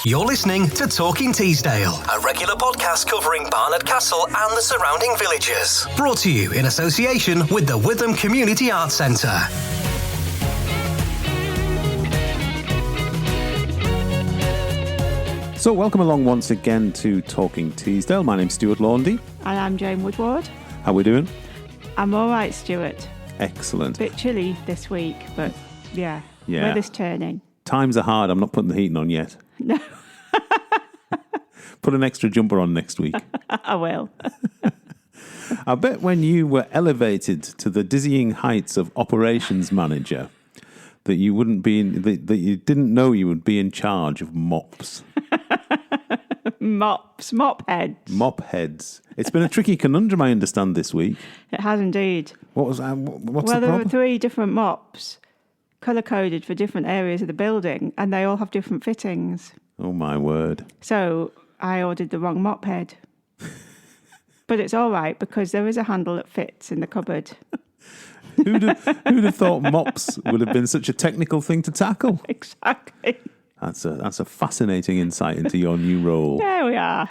You're listening to Talking Teesdale, a regular podcast covering Barnard Castle and the surrounding villages. Brought to you in association with the Witham Arts Centre. So welcome along once again to Talking Teesdale. My name's Stuart Laundy. And I'm Jane Woodward. How are we doing? I'm all right, Stuart. Excellent. Bit chilly this week, but yeah. Weather's turning. Times are hard. I'm not putting the heating on yet. No. Put an extra jumper on next week. I will. I bet when you were elevated to the dizzying heights of operations manager, that you wouldn't be that you didn't know you would be in charge of mops. Mop heads. It's been a tricky conundrum, I understand, this week. It has indeed. What's the problem? There were 3 different mops, colour-coded for different areas of the building, and they all have different fittings. Oh, my word. So I ordered the wrong mop head. But it's all right, because there is a handle that fits in the cupboard. Who'd have thought mops would have been such a technical thing to tackle? Exactly. That's a fascinating insight into your new role. There we are.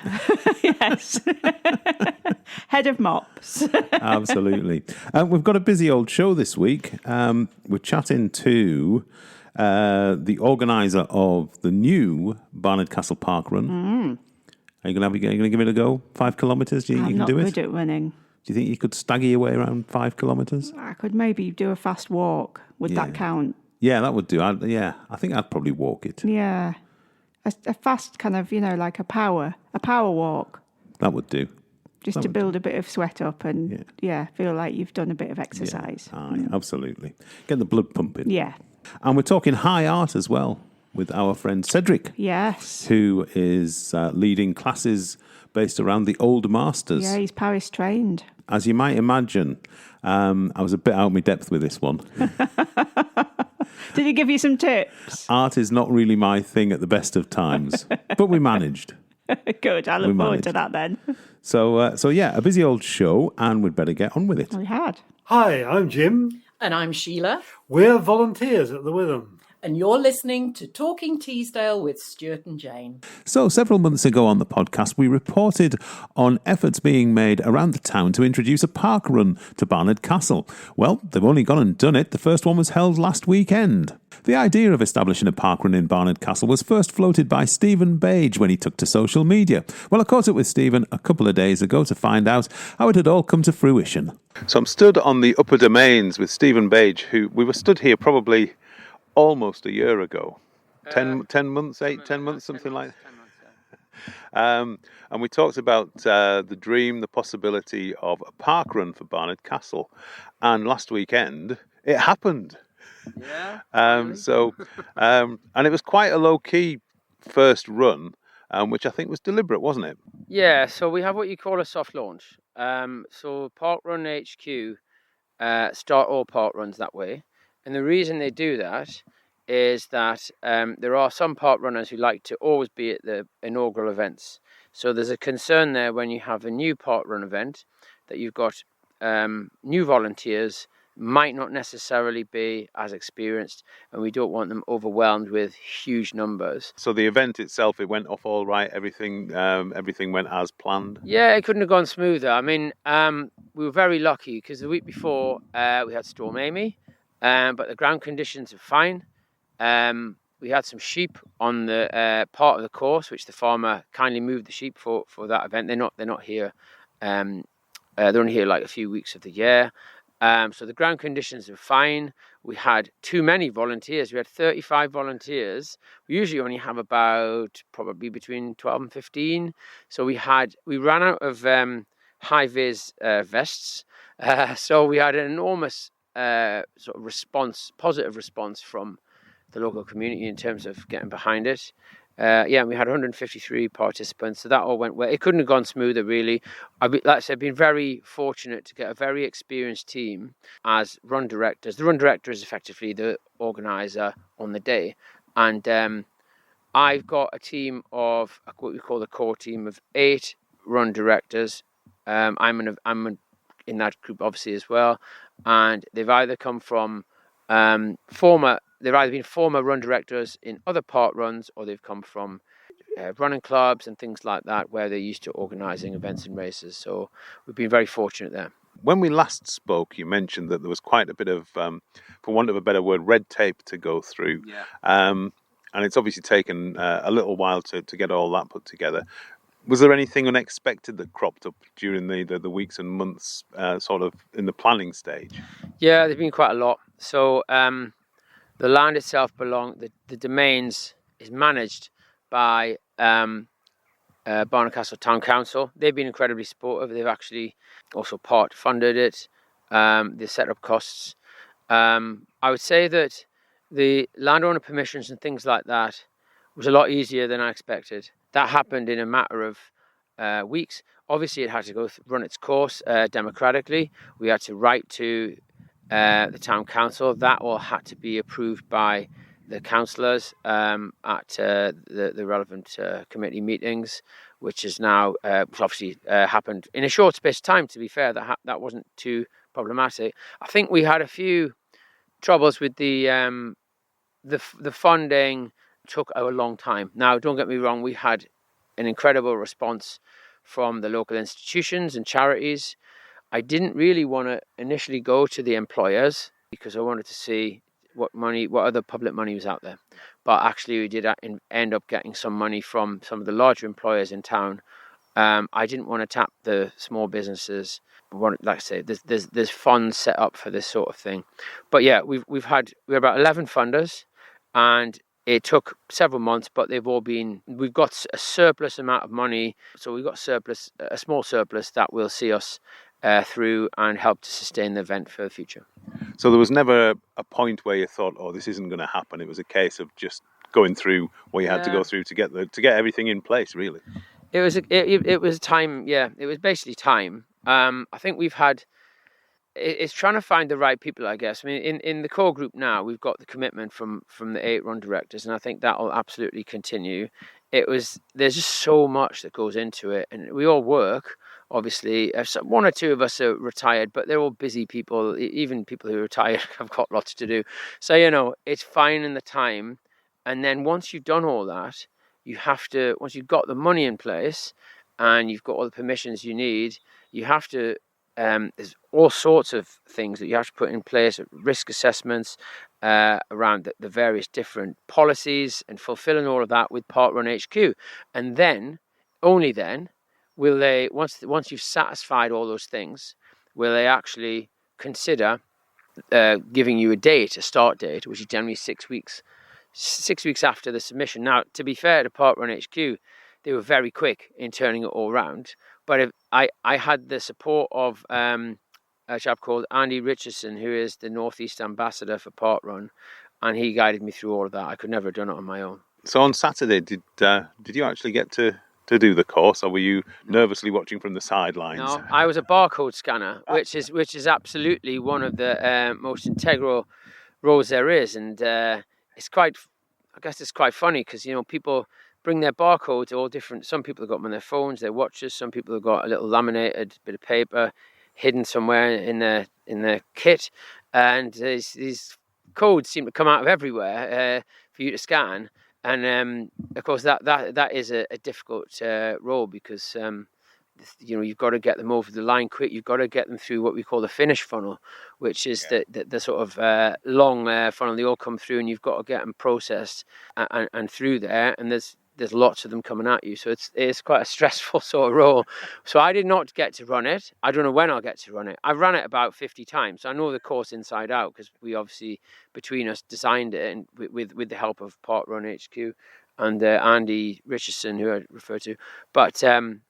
Yes. Head of mops. Absolutely. We've got a busy old show this week. We're chatting to the organiser of the new Barnard Castle Parkrun. Are you going to give it a go? 5 kilometres? Do you think you can do it? I'm not good at running. Do you think you could stagger your way around 5 kilometres? I could maybe do a fast walk. Would that count? Yeah, that would do. I think I'd probably walk it. Yeah. A fast kind of, like a power walk. That would do. Just to build a bit of sweat up and, feel like you've done a bit of exercise. Yeah, absolutely. Get the blood pumping. Yeah. And we're talking high art as well with our friend Cedric. Yes. Who is leading classes based around the Old Masters. Yeah, he's Paris trained. As you might imagine, I was a bit out of my depth with this one. Did he give you some tips? Art is not really my thing at the best of times, but we managed. Good, I look forward to that then. So a busy old show, and we'd better get on with it. We had. Hi, I'm Jim. And I'm Sheila. We're volunteers at the Witham. And you're listening to Talking Teesdale with Stuart and Jane. So several months ago on the podcast, we reported on efforts being made around the town to introduce a park run to Barnard Castle. Well, they've only gone and done it. The first one was held last weekend. The idea of establishing a parkrun in Barnard Castle was first floated by Stephen Bage when he took to social media. Well, I caught up with Stephen a couple of days ago to find out how it had all come to fruition. So I'm stood on the upper domains with Stephen Bage, who we were stood here probably almost a year ago. 10 months, something like that. And we talked about the dream, the possibility of a parkrun for Barnard Castle. And last weekend, it happened. Yeah. And it was quite a low-key first run, which I think was deliberate, wasn't it? Yeah, so we have what you call a soft launch. So Parkrun HQ start all park runs that way. And the reason they do that is that there are some park runners who like to always be at the inaugural events. So there's a concern there when you have a new park run event that you've got new volunteers might not necessarily be as experienced, and we don't want them overwhelmed with huge numbers. So the event itself, it went off all right. Everything went as planned. Yeah, it couldn't have gone smoother. I mean, we were very lucky because the week before we had Storm Amy, but the ground conditions are fine. We had some sheep on the part of the course, which the farmer kindly moved the sheep for that event. They're not here. They're only here like a few weeks of the year. So the ground conditions are fine. We had too many volunteers. We had 35 volunteers. We usually only have about probably between 12 and 15. So we ran out of high-vis vests. So we had an enormous sort of positive response from the local community in terms of getting behind it. And we had 153 participants, so that all went well. It couldn't have gone smoother, really. Like I said, I've been very fortunate to get a very experienced team as run directors. The run director is effectively the organiser on the day. And I've got a team of what we call the core team of 8 run directors. I'm in that group, obviously, as well. And they've either come from former they've either been former run directors in other park runs, or they've come from running clubs and things like that, where they're used to organising events and races. So we've been very fortunate there. When we last spoke, you mentioned that there was quite a bit of, for want of a better word, red tape to go through. Yeah. And it's obviously taken a little while to get all that put together. Was there anything unexpected that cropped up during the weeks and months sort of in the planning stage? Yeah, there's been quite a lot. So the land itself the domains is managed by Barnard Castle Town Council. They've been incredibly supportive. They've actually also part funded it. The setup costs. I would say that the landowner permissions and things like that was a lot easier than I expected. That happened in a matter of weeks. Obviously, it had to run its course democratically. We had to write to the town council. That all had to be approved by the councillors at the relevant committee meetings, which is now obviously happened in a short space of time. To be fair, that wasn't too problematic. I think we had a few troubles with the funding. Took a long time. Now, don't get me wrong, we had an incredible response from the local institutions and charities. I didn't really want to initially go to the employers because I wanted to see what other public money was out there. But actually, we did end up getting some money from some of the larger employers in town. I didn't want to tap the small businesses. Like I say, there's funds set up for this sort of thing. But yeah, we're about 11 funders, and it took several months, but we've got a surplus amount of money. So we've got a small surplus that will see us through and help to sustain the event for the future. So there was never a point where you thought, "Oh, this isn't going to happen." It was a case of just going through what you had to go through to get everything in place. Really, it was time. Yeah, it was basically time. I think we've had. It's trying to find the right people, I guess. I mean, in the core group now, we've got the commitment from the 8 run directors, and I think that will absolutely continue. There's just so much that goes into it, and we all work. Obviously, one or two of us are retired, but they're all busy people. Even people who are retired have got lots to do. So, it's finding the time. And then once you've done all that, once you've got the money in place and you've got all the permissions you need, you have to, there's all sorts of things that you have to put in place, risk assessments around the various different policies and fulfilling all of that with Parkrun HQ. And then, only then, will they, once you've satisfied all those things, will they actually consider giving you a start date, which is generally 6 weeks after the submission. Now, to be fair to Parkrun HQ, they were very quick in turning it all around. But if I had the support of a chap called Andy Richardson, who is the Northeast Ambassador for Parkrun, and he guided me through all of that. I could never have done it on my own. So on Saturday, did you actually get to do the course, or were you nervously watching from the sidelines? No, I was a barcode scanner, which is absolutely one of the most integral roles there is, and it's quite funny because people bring their barcodes all different. Some people have got them on their phones, their watches. Some people have got a little laminated bit of paper hidden somewhere in their kit, and these codes seem to come out of everywhere for you to scan. And of course, that is a difficult role because you've got to get them over the line quick. You've got to get them through what we call the finish funnel, which is the sort of long funnel. They all come through, and you've got to get them processed and through there. And there's lots of them coming at you, so it's quite a stressful sort of role. So I did not get to run it. I don't know when I'll get to run it. I've run it about 50 times. I know the course inside out because we obviously between us designed it, and with the help of Parkrun HQ and Andy Richardson, who I refer to. But I'm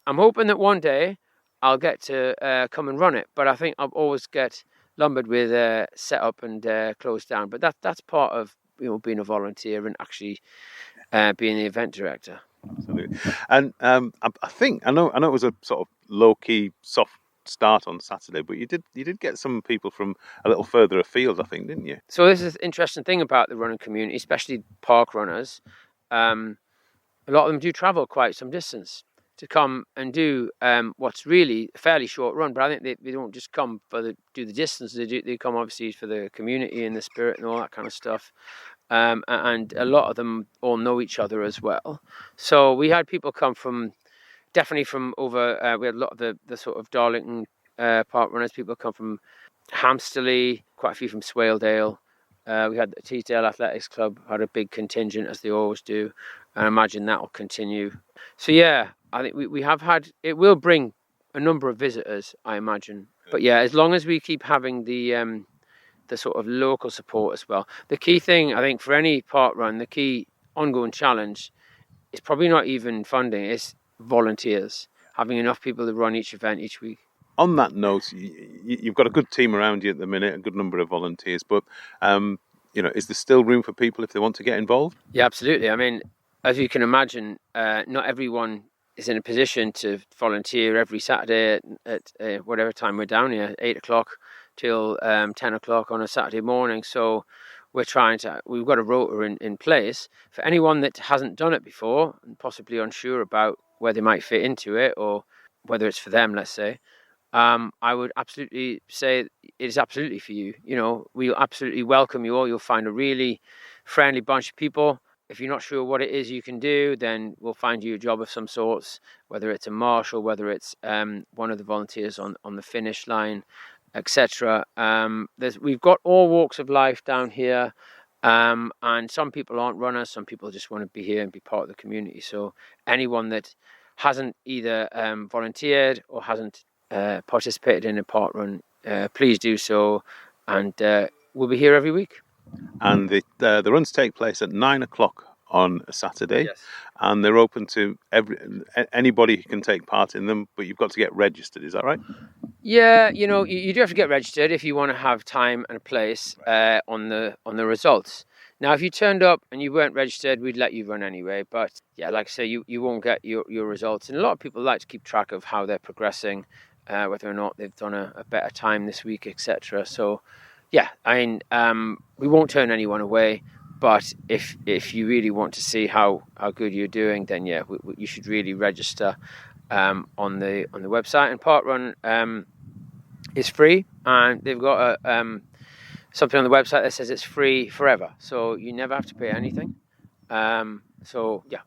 hoping that one day I'll get to come and run it. But I think I'll always get lumbered with set-up and closed down. But that's part of being a volunteer and actually being the event director. Absolutely. And I know it was a sort of low-key, soft start on Saturday, but you did get some people from a little further afield, I think, didn't you? So this is the interesting thing about the running community, especially park runners. A lot of them do travel quite some distance. to come and do what's really a fairly short run. But I think they don't just come do the distance. They come obviously for the community and the spirit and all that kind of stuff. And a lot of them all know each other as well. So we had people come definitely from over. We had a lot of the sort of Darlington park runners. People come from Hampsterley, quite a few from Swaledale. We had the Teesdale Athletics Club had a big contingent, as they always do, and I imagine that will continue. So yeah, I think we have had. It will bring a number of visitors, I imagine. But yeah, as long as we keep having the sort of local support as well. The key thing, I think, for any park run, the key ongoing challenge is probably not even funding, it's volunteers, having enough people to run each event each week. On that note, you've got a good team around you at the minute, a good number of volunteers, but is there still room for people if they want to get involved? Yeah, absolutely. I mean, as you can imagine, not everyone is in a position to volunteer every Saturday at whatever time we're down here, 8 o'clock till 10 o'clock on a Saturday morning. So we've got a rota in place for anyone that hasn't done it before and possibly unsure about where they might fit into it or whether it's for them, let's say. I would absolutely say it is absolutely for you. We'll absolutely welcome you all. You'll find a really friendly bunch of people. If you're not sure what it is you can do, then we'll find you a job of some sorts, whether it's a marshal, whether it's one of the volunteers on the finish line, etc. We've got all walks of life down here, and some people aren't runners, some people just want to be here and be part of the community. So anyone that hasn't either volunteered or hasn't participated in a park run, please do so, and we'll be here every week. And the runs take place at 9 o'clock on a Saturday, yes. And they're open to anybody who can take part in them, but you've got to get registered, is that right? Yeah, you do have to get registered if you want to have time and a place on the results. Now, if you turned up and you weren't registered, we'd let you run anyway. But yeah, like I say, you won't get your results. And a lot of people like to keep track of how they're progressing, whether or not they've done a better time this week, etc. So yeah, I mean, we won't turn anyone away. But if you really want to see how good you're doing, then yeah, you should really register on the website. And Parkrun is free, and they've got something on the website that says it's free forever, so you never have to pay anything. So yeah,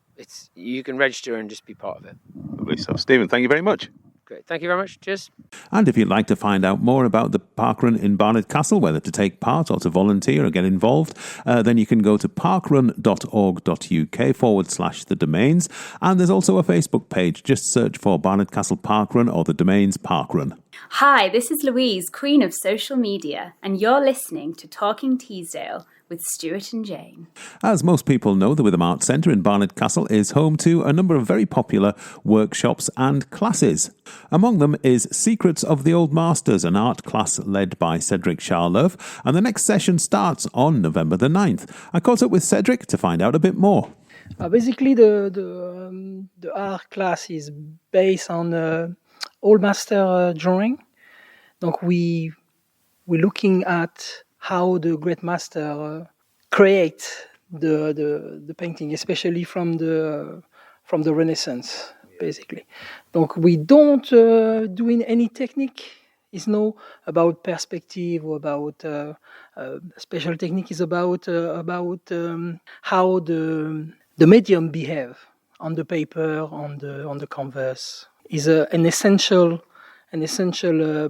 you can register and just be part of it. Lovely stuff. Stephen, thank you very much. Great. Thank you very much. Cheers. And if you'd like to find out more about the parkrun in Barnard Castle, whether to take part or to volunteer or get involved, then you can go to parkrun.org.uk/the domains. And there's also a Facebook page. Just search for Barnard Castle Parkrun or the Domains Parkrun. Hi, this is Louise, Queen of Social Media, and you're listening to Talking Teesdale with Stuart and Jane. As most people know, the Witham Arts Centre in Barnard Castle is home to a number of very popular workshops and classes. Among them is Secrets of the Old Masters, an art class led by Cedric Charleuf, and the next session starts on November the 9th. I caught up with Cedric to find out a bit more. Basically, the art class is based on Old Master drawing. Donc we're looking at how the great master create the painting, especially from the Renaissance, basically. Donc we don't do in any technique. It's no about perspective or about special technique. Is about how the medium behave on the paper, on the canvas. Is an essential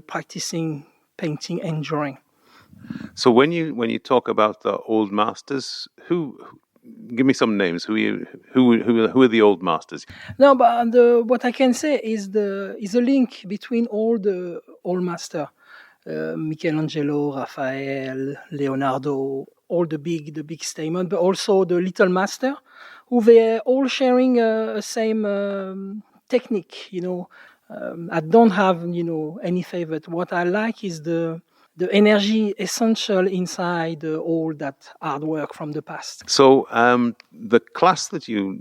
practicing painting and drawing. So when you talk about the old masters, give me some names. Who are the old masters? No, but what I can say is a link between all the old master, Michelangelo, Raphael, Leonardo, all the big statement, but also the little master, who they are all sharing a same technique. I don't have any favorite. What I like is the energy essential inside all that hard work from the past. So the class that you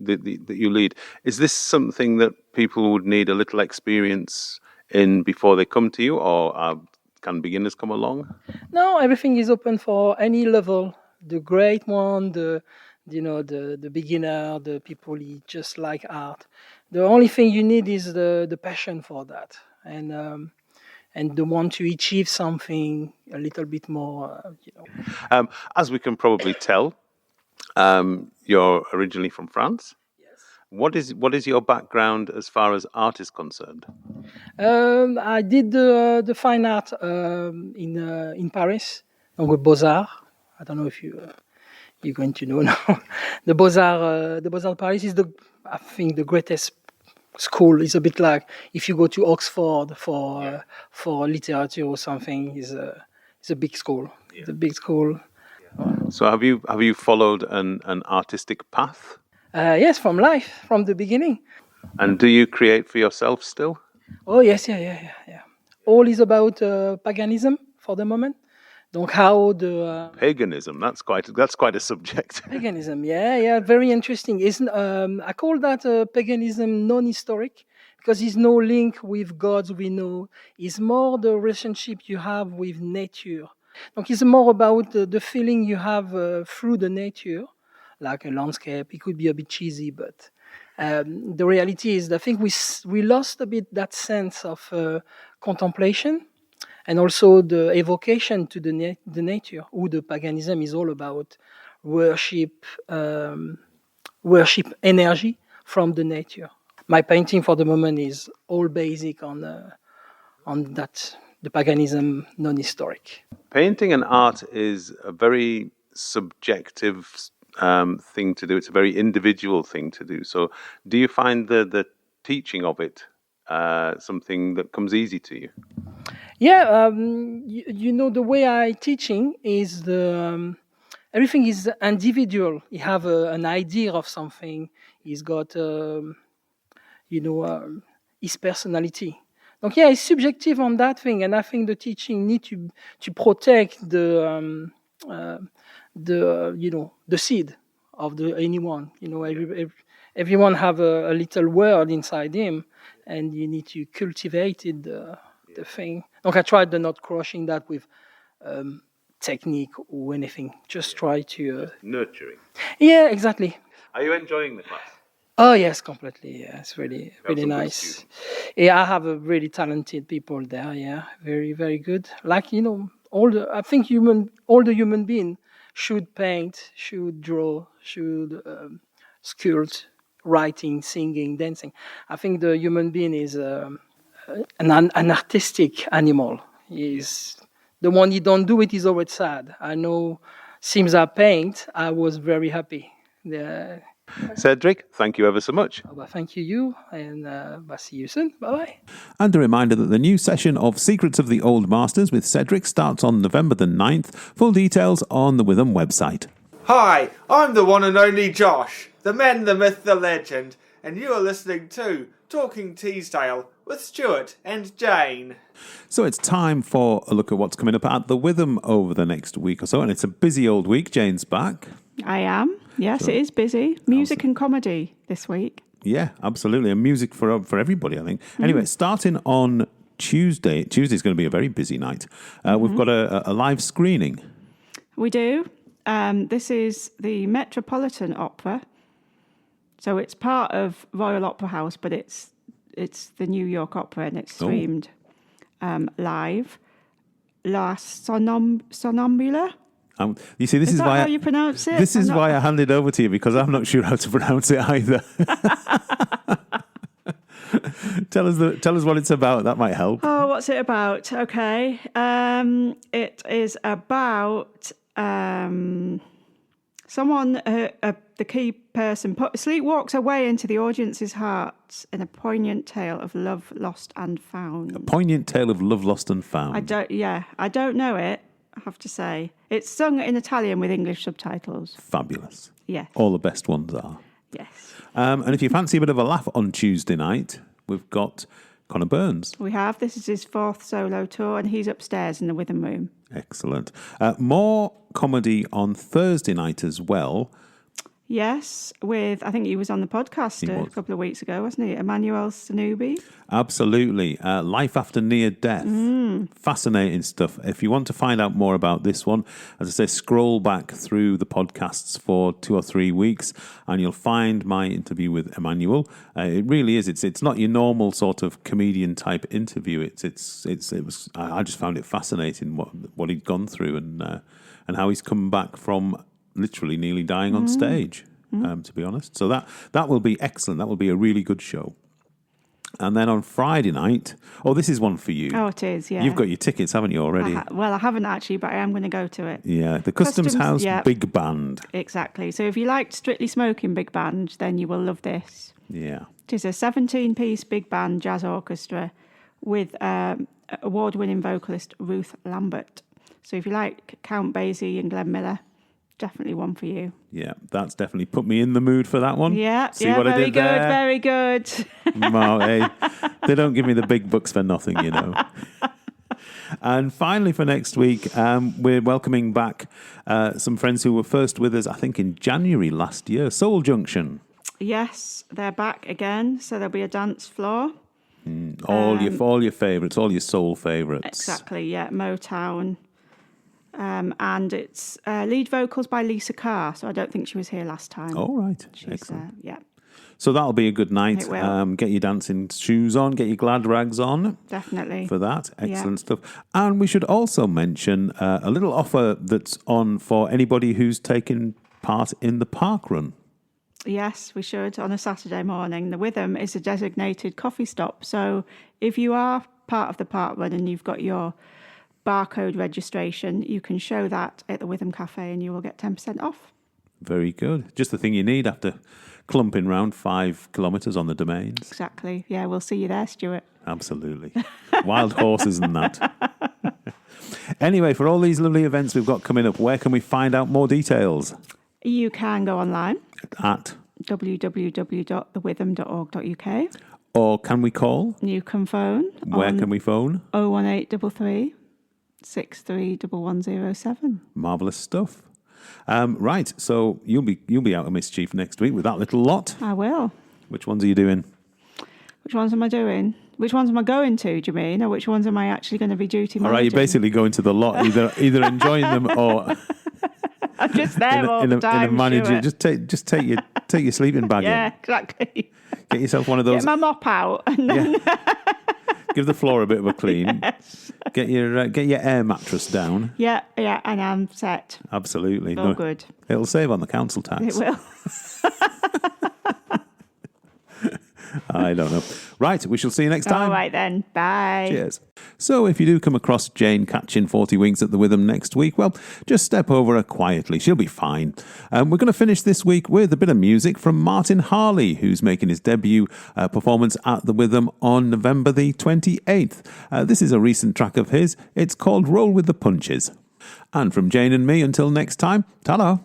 lead, is this something that people would need a little experience in before they come to you, or can beginners come along? No, everything is open for any level. The great one, the the beginner, the people who just like art. The only thing you need is the passion for that, and the want to achieve something a little bit more. As we can probably tell, you're originally from France. Yes. What is your background as far as art is concerned? I did the fine art in Paris, donc with Beaux-Arts. I don't know if you're going to know now. The Beaux-Arts Paris is I think the greatest school. It's a bit like if you go to Oxford for literature or something. It's a big school. Yeah. It's a big school. Yeah. So have you followed an artistic path? Yes, from the beginning. And do you create for yourself still? Oh yes, yeah. All is about paganism for the moment. Donc how the paganism, that's quite a subject. Paganism, yeah, very interesting. I call that paganism non-historic because there's no link with gods we know. It's more the relationship you have with nature. Donc it's more about the feeling you have through the nature, like a landscape. It could be a bit cheesy, but the reality is, I think we lost a bit that sense of contemplation. And also the evocation to the nature, who the paganism is all about, worship energy from the nature. My painting for the moment is all basic on that, the paganism non-historic. Painting and art is a very subjective thing to do. It's a very individual thing to do. So do you find the teaching of it something that comes easy to you? Yeah, the way I teaching is everything is individual. You have an idea of something. He's got, his personality. Donc yeah, it's subjective on that thing, and I think the teaching need to protect the seed of anyone. Everyone have a little world inside him, and you need to cultivate it. The thing. Donc I tried not crushing that with technique or anything. Just try to nurturing. Yeah, exactly. Are you enjoying the class? Oh yes, completely. Yeah, it's really nice. Yeah, I have a really talented people there. Yeah, very very good. Like all the human being should paint, should draw, should sculpt, writing, singing, dancing. I think the human being is an artistic animal. Is the one you don't do it is always sad. I know. Since I paint, I was very happy. Cedric, thank you ever so much. Well, thank you, and see you soon. Bye-bye. And a reminder that the new session of Secrets of the Old Masters with Cedric starts on November the 9th. Full details on the Witham website. Hi, I'm the one and only Josh, the man, the myth, the legend, and you are listening to Talking Teesdale with Stuart and Jane. So it's time for a look at what's coming up at the Witham over the next week or so, and it's a busy old week. Jane's back. I am. Yes, so, it is busy. Music and comedy this week. Yeah, absolutely. And music for everybody, I think. Anyway, starting on Tuesday. Tuesday's going to be a very busy night. We've got a live screening. We do. This is the Metropolitan Opera. So it's part of Royal Opera House, but it's the New York Opera, and it's streamed live. La Sonnambula. You see, this is why how you pronounce it? This is why I handed over to you, because I'm not sure how to pronounce it either. Tell us what it's about. That might help. Oh, what's it about? Okay, it is about someone, the key person, sleepwalks away into the audience's hearts in a poignant tale of love lost and found. A poignant tale of love lost and found. I don't know it, I have to say. It's sung in Italian with English subtitles. Fabulous. Yes. All the best ones are. Yes. And if you fancy a bit of a laugh on Tuesday night, we've got Conor Burns. We have. This is his 4th solo tour, and he's upstairs in the Witham room. Excellent. More comedy on Thursday night as well. Yes, with, I think he was on the podcast a couple of weeks ago, wasn't he? Emmanuel Sanubi. Absolutely. Life after near death. Fascinating stuff. If you want to find out more about this one, as I say, scroll back through the podcasts for 2 or 3 weeks and you'll find my interview with Emmanuel. It really is. It's not your normal sort of comedian type interview. I just found it fascinating what he'd gone through and how he's come back from literally nearly dying on stage, to be honest. So that will be excellent. That will be a really good show. And then on Friday night, this is one for you. Oh, it is, yeah. You've got your tickets, haven't you, already? Well, I haven't actually, but I am going to go to it. Yeah, the Customs House Big Band. Exactly. So if you liked Strictly Smoking Big Band, then you will love this. Yeah. It is a 17-piece big band jazz orchestra with award-winning vocalist Ruth Lambert. So if you like Count Basie and Glenn Miller, definitely one for you. Yeah, that's definitely put me in the mood for that one. Yeah, See what I did there? Very good. Hey, they don't give me the big bucks for nothing, you know. And finally for next week, we're welcoming back some friends who were first with us, I think, in January last year, Soul Junction. Yes, they're back again, so there'll be a dance floor. All your favourites, all your soul favourites. Exactly, yeah, Motown. And it's lead vocals by Lisa Carr, so I don't think she was here last time. Oh, right. Excellent. Yeah. So that'll be a good night. It will. Get your dancing shoes on, get your glad rags on. Definitely. For that. Excellent stuff. And we should also mention a little offer that's on for anybody who's taken part in the parkrun. Yes, we should, on a Saturday morning. The Witham is a designated coffee stop, so if you are part of the parkrun and you've got your barcode registration, you can show that at the Witham Cafe and you will get 10% off. Very good. Just the thing you need after clumping round 5 kilometres on the domains. Exactly. Yeah, we'll see you there, Stuart. Absolutely. Wild horses and that. Anyway, for all these lovely events we've got coming up, where can we find out more details? You can go online at www.thewitham.org.uk. Or can we call? You can phone. Where can we phone? 01833 631107. Marvellous stuff. Right, so you'll be out of mischief next week with that little lot. I will. Which ones are you doing? Which ones am I doing? Which ones am I going to, do you mean? Or which ones am I actually going to be duty managing? All right, you're basically going to the lot, either enjoying them or... I'm just there all the time. In a manager, just take your sleeping bag in. Yeah, exactly. Get yourself one of those. Get my mop out. And then... Give the floor a bit of a clean. Yes. Get your air mattress down. Yeah, and I'm set. Absolutely. All good. It'll save on the council tax. It will. I don't know. Right, we shall see you next time. All right then. Bye. Cheers. So if you do come across Jane catching 40 winks at the Witham next week, well, just step over her quietly. She'll be fine. We're going to finish this week with a bit of music from Martin Harley, who's making his debut performance at the Witham on November the 28th. This is a recent track of his. It's called Roll with the Punches. And from Jane and me, until next time, ta-da.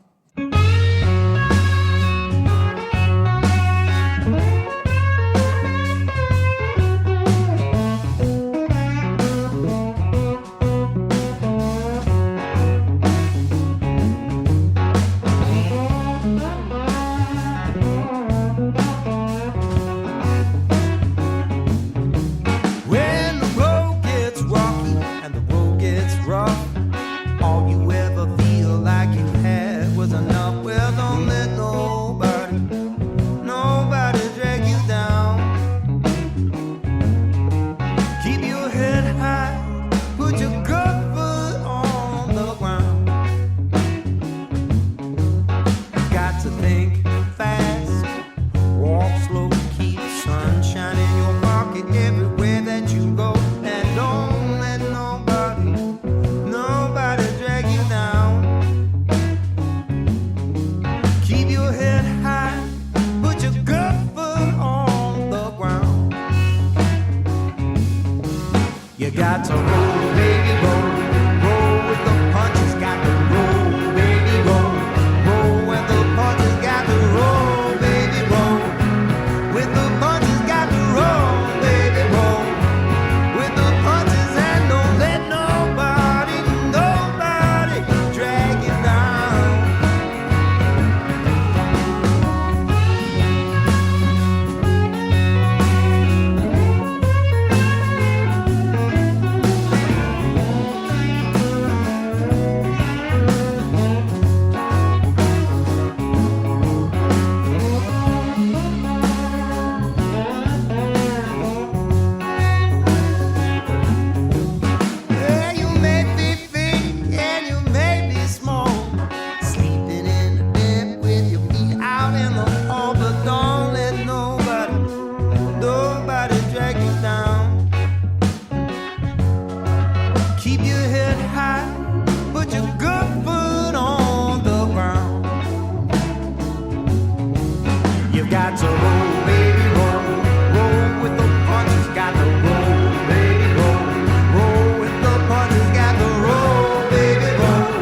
got to roll, baby, roll. Roll with the punches, got to roll, baby, roll. Roll with the punches, got to roll, baby, roll.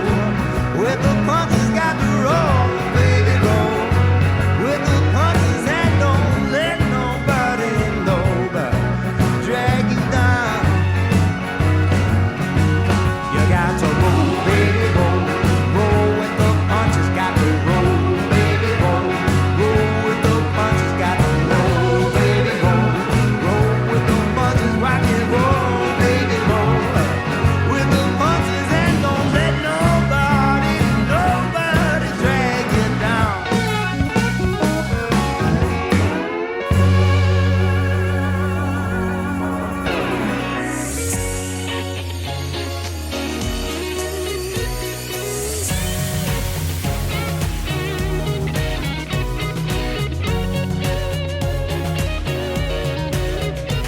With the punches, got to roll, baby, roll. With the punches, and don't let nobody drag you down. You got to roll, baby, roll. Roll with the punches, got to roll, baby, roll. Roll with the punches, got to roll, baby, roll. Roll with the punches, rock and roll, baby, roll. With the punches, and don't let nobody drag you down.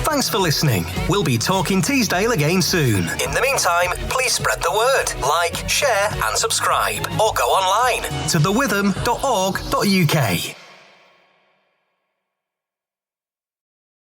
Thanks for listening. We'll be talking Teesdale again soon. In the meantime, please spread the word, like, share and subscribe, or go online to thewitham.org.uk.